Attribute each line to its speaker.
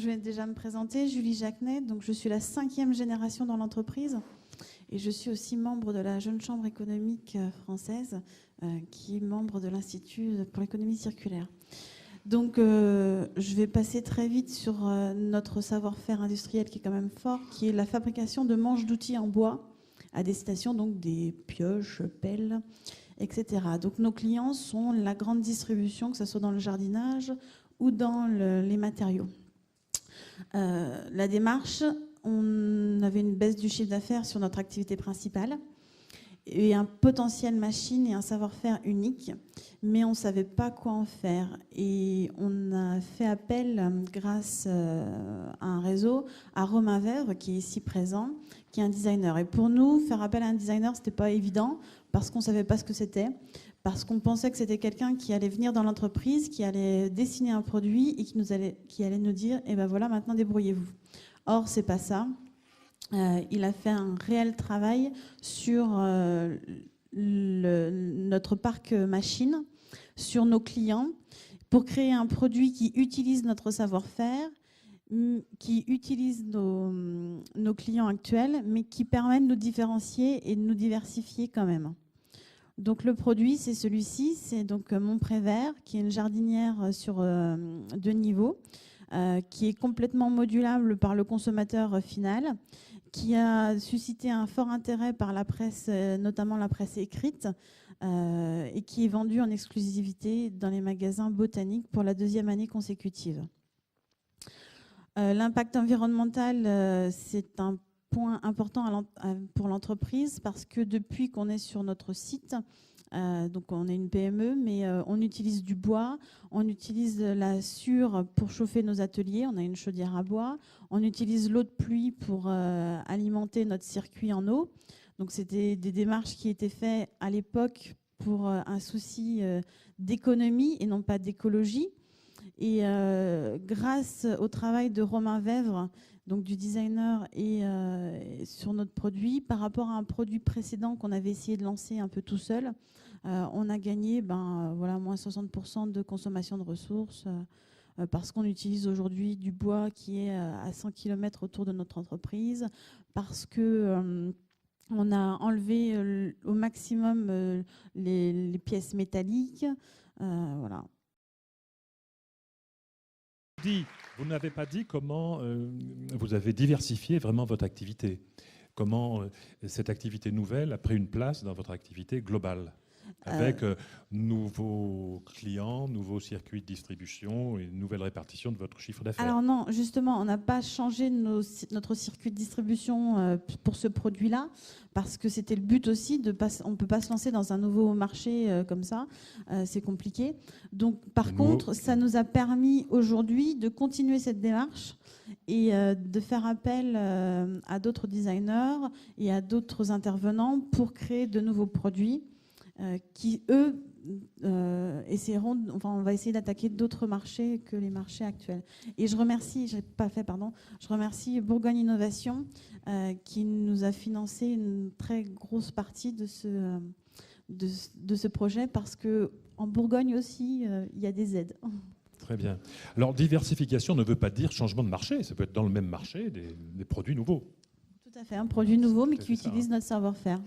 Speaker 1: je vais déjà me présenter. Julie Jacquenet, donc je suis la 5e génération dans l'entreprise et je suis aussi membre de la Jeune Chambre économique française, qui est membre de l'Institut pour l'économie circulaire. Donc, je vais passer très vite sur notre savoir-faire industriel qui est quand même fort, qui est la fabrication de manches d'outils en bois à destination donc des pioches, pelles, etc. Donc, nos clients sont la grande distribution, que ce soit dans le jardinage ou dans les matériaux. La démarche, on avait une baisse du chiffre d'affaires sur notre activité principale et un potentiel machine et un savoir-faire unique, mais on ne savait pas quoi en faire. Et on a fait appel, grâce à un réseau, à Romain Vèvre, qui est ici présent, qui est un designer. Et pour nous, faire appel à un designer, ce n'était pas évident, parce qu'on ne savait pas ce que c'était, parce qu'on pensait que c'était quelqu'un qui allait venir dans l'entreprise, qui allait dessiner un produit et qui allait nous dire « Eh ben voilà, maintenant débrouillez-vous ». Or, ce n'est pas ça. Il a fait un réel travail sur notre parc machine, sur nos clients, pour créer un produit qui utilise notre savoir-faire, qui utilise nos clients actuels, mais qui permet de nous différencier et de nous diversifier quand même. Donc le produit, c'est celui-ci, c'est donc Mon Prévert, qui est une jardinière sur 2 niveaux, qui est complètement modulable par le consommateur final, qui a suscité un fort intérêt par la presse, notamment la presse écrite, et qui est vendu en exclusivité dans les magasins botaniques pour la 2e année consécutive. L'impact environnemental, c'est un point important pour l'entreprise parce que depuis qu'on est sur notre site, donc on est une PME, mais on utilise du bois, on utilise la sure pour chauffer nos ateliers, on a une chaudière à bois, on utilise l'eau de pluie pour alimenter notre circuit en eau. Donc c'était des démarches qui étaient faites à l'époque pour un souci d'économie et non pas d'écologie. Et grâce au travail de Romain Vèvre, donc du designer, et sur notre produit, par rapport à un produit précédent qu'on avait essayé de lancer un peu tout seul, on a gagné voilà, moins 60% de consommation de ressources, parce qu'on utilise aujourd'hui du bois qui est à 100 km autour de notre entreprise, parce que on a enlevé au maximum les pièces métalliques. Voilà.
Speaker 2: Vous n'avez pas dit comment vous avez diversifié vraiment votre activité. Comment cette activité nouvelle a pris une place dans votre activité globale, avec nouveaux clients, nouveaux circuits de distribution et une nouvelle répartition de votre chiffre d'affaires.
Speaker 1: Alors non, justement, on n'a pas changé notre circuit de distribution pour ce produit-là, parce que c'était le but aussi, on ne peut pas se lancer dans un nouveau marché comme ça, c'est compliqué. Donc par contre, ça nous a permis aujourd'hui de continuer cette démarche et de faire appel à d'autres designers et à d'autres intervenants pour créer de nouveaux produits qui, eux, essaieront, enfin, on va essayer d'attaquer d'autres marchés que les marchés actuels. Et je remercie, je remercie Bourgogne Innovation qui nous a financé une très grosse partie de ce projet, parce qu'en Bourgogne aussi, il y a des aides.
Speaker 2: Très bien. Alors, diversification ne veut pas dire changement de marché. Ça peut être dans le même marché des produits nouveaux.
Speaker 1: Tout à fait, un produit nouveau, mais qui utilise notre savoir-faire.